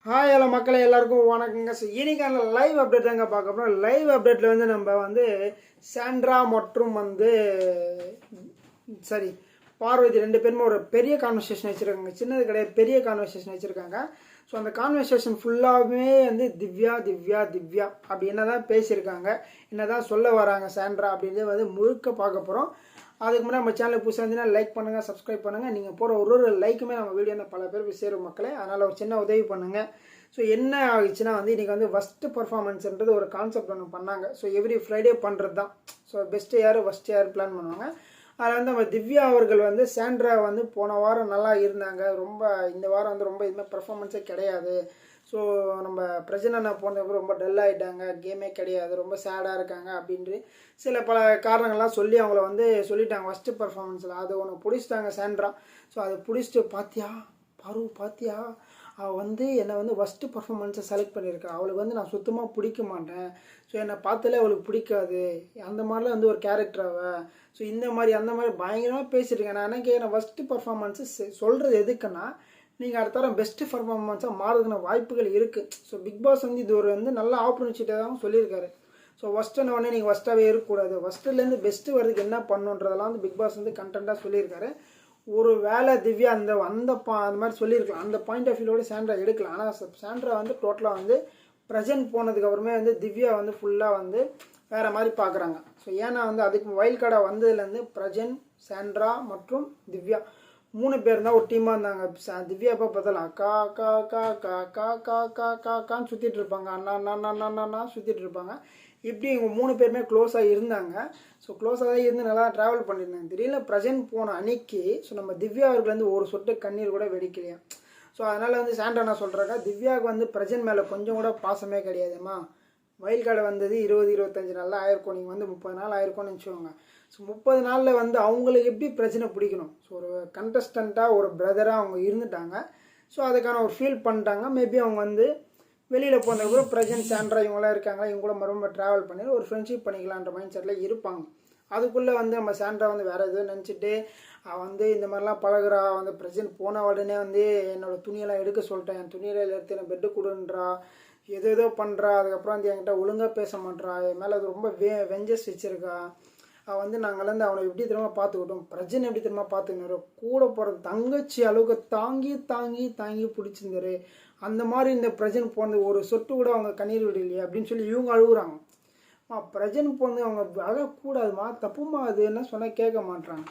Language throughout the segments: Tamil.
ஹாய் ஹலோ மக்களே எல்லாருக்கும் வணக்கங்க. ஸோ இன்னைக்கான லைவ் அப்டேட் தாங்க பார்க்க போகிறோம். லைவ் அப்டேட்டில் வந்து நம்ம வந்து சாண்ட்ரா மற்றும் வந்து சரி பார்வதி ரெண்டு பேருமே ஒரு பெரிய கான்வர்சேஷன் வச்சுருக்காங்க. சின்னது கிடையாது, பெரிய கான்வர்சேஷன் வச்சுருக்காங்க. ஸோ அந்த கான்வர்சேஷன் ஃபுல்லாகவே வந்து திவ்யா திவ்யா திவ்யா அப்படி என்ன தான் பேசியிருக்காங்க, என்ன தான் சொல்ல வராங்க சாண்ட்ரா அப்படின்றது வந்து முழுக்க பார்க்க போகிறோம். அதுக்கு முன்னாடி நம்ம சேனலுக்கு புதுசாக இருந்தீங்கன்னா லைக் பண்ணுங்கள், சப்ஸ்கிரைப் பண்ணுங்கள். நீங்கள் போகிற ஒரு லைக்குமே நம்ம வீடியோ வந்து பல பேருக்கு சேரும் மக்களே. அதனால் ஒரு சின்ன உதவி பண்ணுங்கள். ஸோ என்ன ஆகிடுச்சுன்னா வந்து இன்றைக்கி வந்து ஃபஸ்ட்டு பர்ஃபார்மன்ஸ்ன்றது ஒரு கான்செப்ட் ஒன்று பண்ணாங்க. ஸோ எவ்ரி ஃப்ரைடே பண்ணுறது தான். ஸோ பெஸ்ட்டு யார் ஃபஸ்ட்டு யார் பிளான் பண்ணுவாங்க. அதில் வந்து நம்ம திவ்யா அவர்கள் வந்து சாண்ட்ரா வந்து போன வாரம் நல்லா இருந்தாங்க, ரொம்ப இந்த வாரம் வந்து ரொம்ப இதுமாதிரி பர்ஃபார்மன்ஸே கிடையாது. ஸோ நம்ம பிரஜனா போனதுக்கு ரொம்ப டல் ஆகிட்டாங்க, கேமே கிடையாது, ரொம்ப சேடாக இருக்காங்க அப்படின்ட்டு சில பல காரணங்கள்லாம் சொல்லி அவங்கள வந்து சொல்லிட்டாங்க ஃபஸ்ட்டு பர்ஃபார்மன்ஸில். அது ஒன்று பிடிச்சிட்டாங்க சாண்ட்ரா. ஸோ அதை பிடிச்சிட்டு பார்த்தியா பாரு பார்த்தியா, அவள் வந்து என்னை வந்து ஃபஸ்ட்டு பர்ஃபார்மன்ஸை செலக்ட் பண்ணியிருக்கா, அவளுக்கு வந்து நான் சுத்தமாக பிடிக்க மாட்டேன், ஸோ என்னை பார்த்தாலே அவளுக்கு பிடிக்காது, அந்த மாதிரிலாம் வந்து ஒரு கேரக்டர் அவள். ஸோ இந்த மாதிரி அந்த மாதிரி பயங்கரமாக பேசியிருக்கேன். நான் என்ன கேட்குறேன், ஃபஸ்ட்டு பர்ஃபார்மன்ஸு சொல்கிறது எதுக்குன்னா நீங்கள் அடுத்த வாரம் பெஸ்ட்டு பர்ஃபார்மன்ஸாக மாறுறதுன வாய்ப்புகள் இருக்குது. ஸோ பிக் பாஸ் வந்து இது ஒரு வந்து நல்ல ஆப்பர்ச்சுனிட்டியாக தான் சொல்லியிருக்காரு. ஸோ ஃபஸ்ட்டுன்னு உடனே நீங்கள் ஃபஸ்ட்டாகவே இருக்கக்கூடாது, ஃபஸ்ட்டுலேருந்து பெஸ்ட்டு வரதுக்கு என்ன பண்ணுன்றதெல்லாம் வந்து பிக் பாஸ் வந்து கண்டென்ட்டாக சொல்லியிருக்காரு. ஒரு வேலை திவ்யா அந்த அந்த மாதிரி சொல்லியிருக்கலாம், அந்த பாயிண்ட் ஆஃப் வியூவோட சாண்ட்ரா எடுக்கலாம். ஆனால் சாண்ட்ரா வந்து டோட்டலாக வந்து ப்ரெசென்ட் போனதுக்கப்புறமே வந்து திவ்யா வந்து ஃபுல்லாக வந்து வேறு மாதிரி பார்க்குறாங்க. ஸோ ஏன்னா வந்து அதுக்கு வைல்ட் கார்டாக வந்ததுலேருந்து பிரஜன், சாண்ட்ரா மற்றும் திவ்யா மூணு பேர் தான் ஒரு டீமாக இருந்தாங்க. திவ்யா எப்போ பார்த்தாலும் அக்கா அக்கா அக்கா அக்கா அக்கா அக்கா அக்கா அக்கா அக்கான்னு சுற்றிட்டு இருப்பாங்க, அண்ணா அண்ணா அண்ணா அண்ணா அண்ணா சுற்றிட்டு இருப்பாங்க. இப்படி இவங்க மூணு பேருமே க்ளோஸாக இருந்தாங்க. ஸோ க்ளோஸாக தான் இருந்து நல்லா ட்ராவல் பண்ணியிருந்தாங்க. திடீர்னு ப்ரெசென்ட் போன அன்னைக்கு ஸோ நம்ம திவ்யா அவர்கள் வந்து ஒரு சொட்டு கண்ணீர் கூட வெடிக்கலையா. ஸோ அதனால் வந்து சாண்ட்ரா என்ன சொல்கிறாங்க, திவ்யாவுக்கு வந்து ப்ரெசென்ட் மேலே கொஞ்சம் கூட பாசமே கிடையாதுமா. வயல் கார்டு வந்தது 20-25 நாளில் ஆயிருக்கும், நீங்கள் வந்து 30 நாள் ஆயிருக்கும்னு நினச்சிக்கோங்க. ஸோ 30 நாளில் வந்து அவங்களுக்கு எப்படி பிரச்சனை பிடிக்கணும். ஸோ ஒரு கண்டஸ்டண்ட்டாக ஒரு பிரதராக அவங்க இருந்துட்டாங்க. ஸோ அதுக்கான ஒரு ஃபீல் பண்ணிட்டாங்க. மேபி அவங்க வந்து வெளியில் போனது கூட ப்ரெசென்ட் சாண்ட்ரா இவங்களாம் இருக்காங்க, இவங்க கூட மறுபடியும் ட்ராவல் பண்ணி ஒரு ஃப்ரெண்ட்ஷிப் பண்ணிக்கலான்ற மைண்ட் செட்டில் இருப்பாங்க. அதுக்குள்ளே வந்து நம்ம சாண்ட்ரா வந்து வேறு எதுவும் நினச்சிட்டு வந்து இந்த மாதிரிலாம் பழகுறா, வந்து ப்ரெசென்ட் போன உடனே வந்து என்னோடய துணியெல்லாம் எடுக்க சொல்லிட்டேன், என் துணியெல்லாம் எடுத்து என் பெட்டு கொடுன்றா, ஏதோ பண்ணுறா. அதுக்கப்புறம் வந்து என்கிட்ட ஒழுங்காக பேச மாட்டேறா, என் மேலே அது ரொம்ப வெஞ்சஸ் வச்சுருக்கா. அவள் வந்து நாங்கள்லேருந்து அவனை எப்படி திரும்ப பார்த்துக்கிட்டோம், பிரஜனை எப்படி திரும்ப பார்த்துக்கினாரோ, கூட போகிற தங்கச்சி அளவுக்கு தாங்கி தாங்கி தாங்கி பிடிச்சிருந்தாரு. அந்த மாதிரி இந்த பிரஜன் போனது ஒரு சொட்டு கூட அவங்க கண்ணீர் விடலையே அப்படின்னு சொல்லி இவங்க அழுகுறாங்க. பிரஜன் போனது அவங்க அழக்கூடாதுமா, தப்புமா அது என்ன சொன்னால் கேட்க மாட்டாங்க.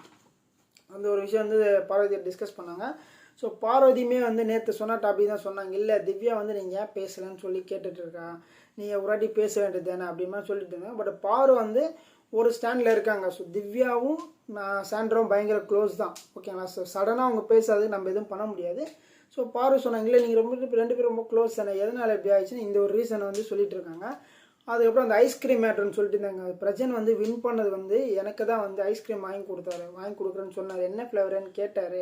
அந்த ஒரு விஷயம் வந்து பார்வதியை டிஸ்கஸ் பண்ணாங்க. ஸோ பார்வதியுமே வந்து நேற்று சொன்ன டாபிக் தான் சொன்னாங்க, இல்லை திவ்யா வந்து நீங்கள் ஏன் பேசலைன்னு சொல்லி கேட்டுட்ருக்கா, நீங்கள் ஒரு வாட்டி பேச வேண்டியது தானே அப்படிமா சொல்லிட்டு இருந்தாங்க. பட் பாரு வந்து ஒரு ஸ்டாண்டில் இருக்காங்க. ஸோ திவ்யாவும் சாண்ட்ராவும் பயங்கர க்ளோஸ் தான், ஓகேங்களா. ஸோ சடனாக அவங்க பேசாது, நம்ம எதுவும் பண்ண முடியாது. ஸோ பாரு சொன்னாங்க, இல்லை நீங்கள் ரெண்டு பேரும் ரொம்ப க்ளோஸ் தானே, எதனால் எப்படி ஆயிடுச்சுன்னு இந்த ஒரு ரீசனை வந்து சொல்லிட்டு இருக்காங்க. அதுக்கப்புறம் அந்த ஐஸ்கிரீம் மேட்ருன்னு சொல்லிட்டு இருந்தாங்க. பிரஜன் வந்து வின் பண்ணது வந்து எனக்கு தான் வந்து ஐஸ்கிரீம் வாங்கி கொடுக்குறேன்னு சொன்னார், என்ன ஃப்ளேவருன்னு கேட்டார்.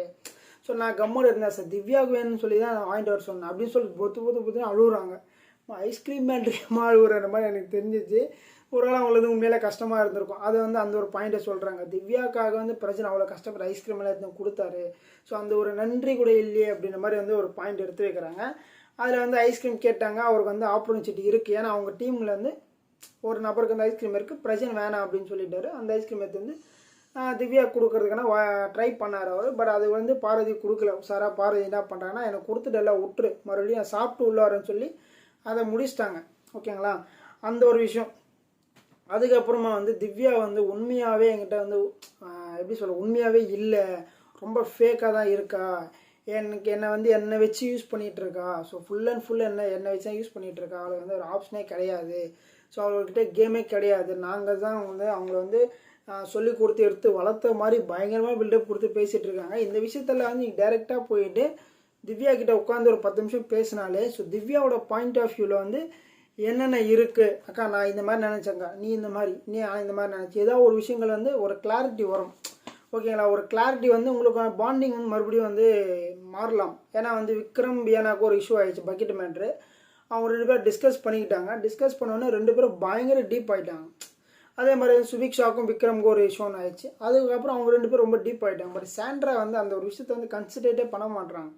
ஸோ நான் கம்மோடு இருந்தேன், சார் திவ்யாவுக்கு வேணும்னு சொல்லி தான் நான் வாங்கிட்டு வர சொன்னேன் அப்படின்னு சொல்லி பொத்து அழுகுறாங்க. ஐஸ்கிரீம் மேட்ருமா அழுகுற மாதிரி எனக்கு தெரிஞ்சிச்சு. ஒரு வேளை அவங்களுக்கு உண்மையிலே கஷ்டமாக இருந்திருக்கும். அது வந்து அந்த ஒரு பாயிண்ட்டை சொல்கிறாங்க, திவ்யாவுக்காக வந்து பிரச்சனை அவ்வளோ கஷ்டப்பட்டு ஐஸ்கிரீம் எல்லாம் எடுத்து கொடுத்தாரு, ஸோ அந்த ஒரு நன்றி கூட இல்லையே அப்படின்ற மாதிரி வந்து ஒரு பாயிண்ட் எடுத்து வைக்கிறாங்க. அதில் வந்து ஐஸ்கிரீம் கேட்டாங்க, அவருக்கு வந்து ஆப்பர்ச்சுனிட்டி இருக்குது, ஏன்னா அவங்க டீமில் வந்து ஒரு நபருக்கு வந்து ஐஸ்கிரீம் இருக்குது, பிரச்சனை வேணாம் அப்படின்னு சொல்லிட்டாரு. அந்த ஐஸ்கிரீம் எடுத்து வந்து திவ்யா கொடுக்கறதுக்கான ட்ரை பண்ணார் அவர். பட் அது வந்து பார்வதி கொடுக்கல. சாரா பார்வதி என்ன பண்ணுறாங்கன்னா, எனக்கு கொடுத்துட்டு எல்லாம் விட்டுரு, மறுபடியும் சாப்பிட்டு உள்ளாருன்னு சொல்லி அதை முடிச்சிட்டாங்க, ஓகேங்களா. அந்த ஒரு விஷயம். அதுக்கப்புறமா வந்து திவ்யா வந்து உண்மையாகவே என்கிட்ட வந்து எப்படி சொல்ல, உண்மையாகவே இல்லை, ரொம்ப ஃபேக்காக தான் இருக்கா, என்னை வந்து என்னை வச்சு யூஸ் பண்ணிகிட்ருக்கா. ஸோ ஃபுல் அண்ட் ஃபுல் என்னை வச்சு தான் யூஸ் பண்ணிகிட்ருக்கா, அவளுக்கு வந்து ஒரு ஆப்ஷனே கிடையாது, ஸோ அவங்கக்கிட்ட கேமே கிடையாது, நாங்கள் தான் வந்து அவங்கள வந்து சொல்லி கொடுத்து எடுத்து வளர்த்த மாதிரி பயங்கரமாக பில்டப் கொடுத்து பேசிகிட்டு இருக்காங்க. இந்த விஷயத்தில் வந்து டைரெக்டாக போயிட்டு திவ்யா கிட்ட உட்காந்து ஒரு 10 நிமிஷம் பேசினாலே ஸோ திவ்யாவோட பாயிண்ட் ஆஃப் வியூவில் வந்து என்னென்ன இருக்குது, அக்கா நான் இந்த மாதிரி நினச்சேங்க்கா, நீ இந்த மாதிரி நினச்சி ஏதாவது ஒரு விஷயங்கள் வந்து ஒரு கிளாரிட்டி வரும், ஓகேங்களா. ஒரு கிளாரிட்டி வந்து உங்களுக்கு பாண்டிங் வந்து மறுபடியும் வந்து மாறலாம். ஏன்னா வந்து விக்ரம் பியானாவுக்கு ஒரு இஷ்யூ ஆகிடுச்சு, பக்கெட் மேட்ரு. அவங்க ரெண்டு பேரும் டிஸ்கஸ் பண்ணிக்கிட்டாங்க. டிஸ்கஸ் பண்ணோன்னே ரெண்டு பேரும் பயங்கர டீப் ஆகிட்டாங்க. அதே மாதிரி சுபிக்ஷாவுக்கும் விக்ரமுக்கும் ஒரு இஷ்யூன்னு ஆயிடுச்சு. அதுக்கப்புறம் அவங்க ரெண்டு பேரும் ரொம்ப டீப் ஆகிட்டாங்க. பட் சாண்ட்ரா வந்து அந்த ஒரு விஷயத்தை வந்து கன்சிடரேட்டே பண்ண மாட்டாங்க.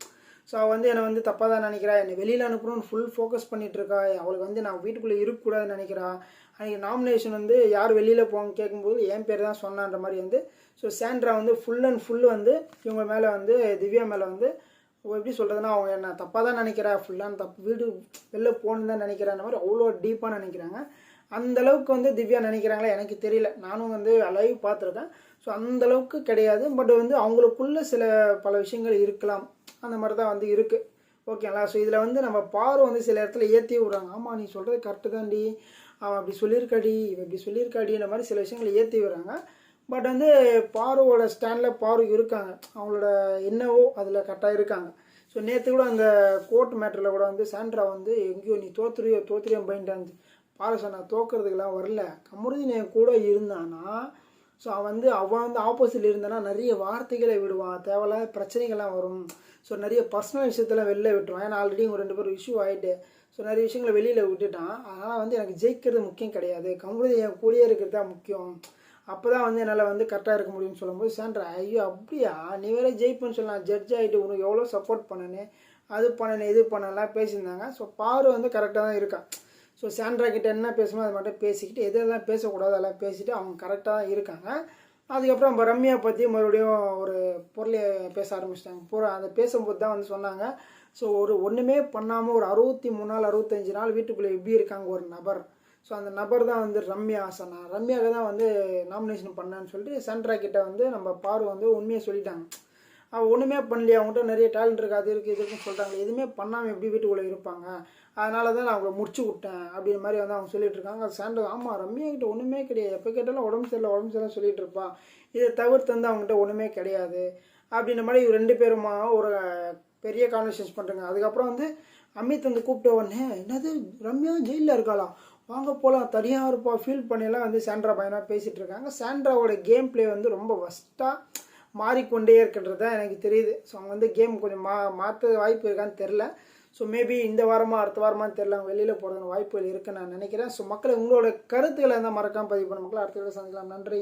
ஸோ அவள் வந்து என்னை வந்து தப்பாக தான் நினைக்கிறா, என்னை வெளியில் அனுப்பணும்னு ஃபுல் ஃபோக்கஸ் பண்ணிகிட்டு இருக்கா. அவளுக்கு வந்து நான் வீட்டுக்குள்ளே இருக்கக்கூடாதுன்னு நினைக்கிறா. அன்றைக்கி நாமினேஷன் வந்து யார் வெளியில் போங்க கேட்கும்போது என் பேர் தான் சொன்னான்ற மாதிரி வந்து ஸோ சாண்ட்ரா வந்து ஃபுல் அண்ட் ஃபுல் வந்து இவங்க மேலே வந்து திவ்யா மேலே வந்து எப்படி சொல்கிறதுனா அவங்க என்ன தப்பாக தான் நினைக்கிறா, ஃபுல்லாக வீடு வெளில போகணுன்னு தான் நினைக்கிறான்ற மாதிரி அவ்வளோ டீப்பாக நினைக்கிறாங்க. அந்தளவுக்கு வந்து திவ்யா நினைக்கிறாங்களா எனக்கு தெரியல, நானும் வந்து லைவ் பார்த்துருக்கேன். ஸோ அந்தளவுக்கு கிடையாது. பட் வந்து அவங்களுக்குள்ள சில பல விஷயங்கள் இருக்கலாம், அந்த மாதிரி தான் வந்து இருக்குது. ஓகேங்களா? ஸோ இதில் வந்து நம்ம பாரு வந்து சில இடத்துல ஏற்றி விட்றாங்க. ஆமாம் நீ சொல்கிறது கரெக்டு தான்டி, அவன் அப்படி சொல்லியிருக்காடி, இவன் இப்படி சொல்லியிருக்காடின்ற மாதிரி சில விஷயங்களை ஏற்றி விடுறாங்க. பட் வந்து பாருவோட ஸ்டாண்டில் பாரு இருக்காங்க, அவங்களோட என்னவோ அதில் கரெக்டாக இருக்காங்க. ஸோ நேற்று கூட அந்த கோர்ட் மேட்டரில் கூட வந்து சாண்ட்ரா வந்து எங்கேயோ நீ தோத்துறியோ பைண்டாந்து பாரு சொன்னா தோக்கிறதுக்கெல்லாம் வரல, கமருதீன் என் கூட இருந்தானா ஸோ அவன் வந்து ஆப்போசிட்டில் இருந்தானா நிறைய வார்த்தைகளை விடுவான், தேவையில்லாத பிரச்சனைகள்லாம் வரும். ஸோ நிறைய பர்சனல் விஷயத்தெல்லாம் வெளில விட்டுருவான். ஏன்னா ஆல்ரெடி இவங்க 2 பேரும் இஷ்யூ ஆகிட்டு ஸோ நிறைய விஷயங்களை வெளியில் விட்டுட்டான். அதனால் வந்து எனக்கு ஜெயிக்கிறது முக்கியம் கிடையாது, கமருதீன் என் கூடயே இருக்கிறது தான் முக்கியம், அப்போ தான் வந்து என்னால் வந்து கரெக்டாக இருக்க முடியும்னு சொல்லும்போது சாண்ட்ரா ஐயோ அப்படியா நீ வேறு ஜெயிப்புன்னு சொல்லலாம், ஜட்ஜ் ஆகிட்டு உனக்கு எவ்வளோ சப்போர்ட் பண்ணனே, அது பண்ணனே இது பண்ணலாம் பேசியிருந்தாங்க. ஸோ பாரு வந்து கரெக்டாக தான் இருக்கான். ஸோ சாண்ட்ரா கிட்ட என்ன பேசணுமோ அதை மட்டும் பேசிக்கிட்டு எதெல்லாம் பேசக்கூடாது அதெல்லாம் பேசிவிட்டு அவங்க கரெக்டாக தான் இருக்காங்க. அதுக்கப்புறம் நம்ம ரம்யா பற்றி மறுபடியும் ஒரு பொருளை பேச ஆரம்பிச்சிட்டாங்க. அதை பேசும்போது தான் வந்து சொன்னாங்க ஸோ ஒன்றுமே பண்ணாமல் ஒரு 63 நாள் 65 நாள் வீட்டுக்குள்ளே எப்படி இருக்காங்க ஒரு நபர். ஸோ அந்த நபர் தான் வந்து ரம்யா சொன்னா, ரம்யாவுக்கு தான் வந்து நாமினேஷன் பண்ணான்னு சொல்லிட்டு சாண்ட்ரா கிட்ட வந்து நம்ம பாரு வந்து உண்மையை சொல்லிட்டாங்க. அவள் ஒன்றுமே பண்ணலையா, அவங்கள்ட்ட நிறைய டேலண்ட் இருக்குது அது இருக்குது இது இருக்குன்னு சொல்லிட்டாங்க, எதுவுமே பண்ணாமல் எப்படி வீட்டுக்குள்ளே இருப்பாங்க, அதனால தான் நான் அவங்கள முடிச்சு விட்டேன் அப்படின்ற மாதிரி வந்து அவங்க சொல்லிட்டு இருக்காங்க. சாண்ட்ரா ஆமாம் ரம்யா கிட்ட ஒன்றுமே கிடையாது, எப்போ கேட்டாலும் உடம்பு சரியில்லை சொல்லிட்டு இருப்பா, இதை தவிர்த்து வந்து அவங்ககிட்ட ஒன்றுமே கிடையாது அப்படின்ற மாதிரி 2 பேருமா ஒரு பெரிய கான்வர்சேஷன் பண்ணுறாங்க. அதுக்கப்புறம் வந்து அமித் வந்து கூப்பிட்ட உடனே என்னது ரம்யா ஜெயிலில் இருக்காளாம், வாங்க போகலாம் தனியாக இருப்பா ஃபீல் பண்ணியெல்லாம் வந்து சாண்ட்ரா பயனாக பேசிகிட்டு இருக்காங்க. சாண்ட்ராவோட கேம் பிளே வந்து ரொம்ப வஸ்ட்டாக மாறிக்கொண்டே இருக்கின்றது தான் எனக்கு தெரியுது. ஸோ அவங்க வந்து கேம் கொஞ்சம் மாற்ற வாய்ப்பு இருக்கான்னு தெரில. ஸோ மேபி இந்த வாரமாக அடுத்த வாரமானு தெரில, அவங்க வெளியில் போகிறதுக்கு வாய்ப்புகள் இருக்குன்னு நான் நினைக்கிறேன். ஸோ மக்களை உங்களோட கருத்துக்களை இருந்தால் மறக்காமல் பதிவு பண்ண மக்களை அடுத்த வீடியோ சந்திக்கலாம். நன்றி.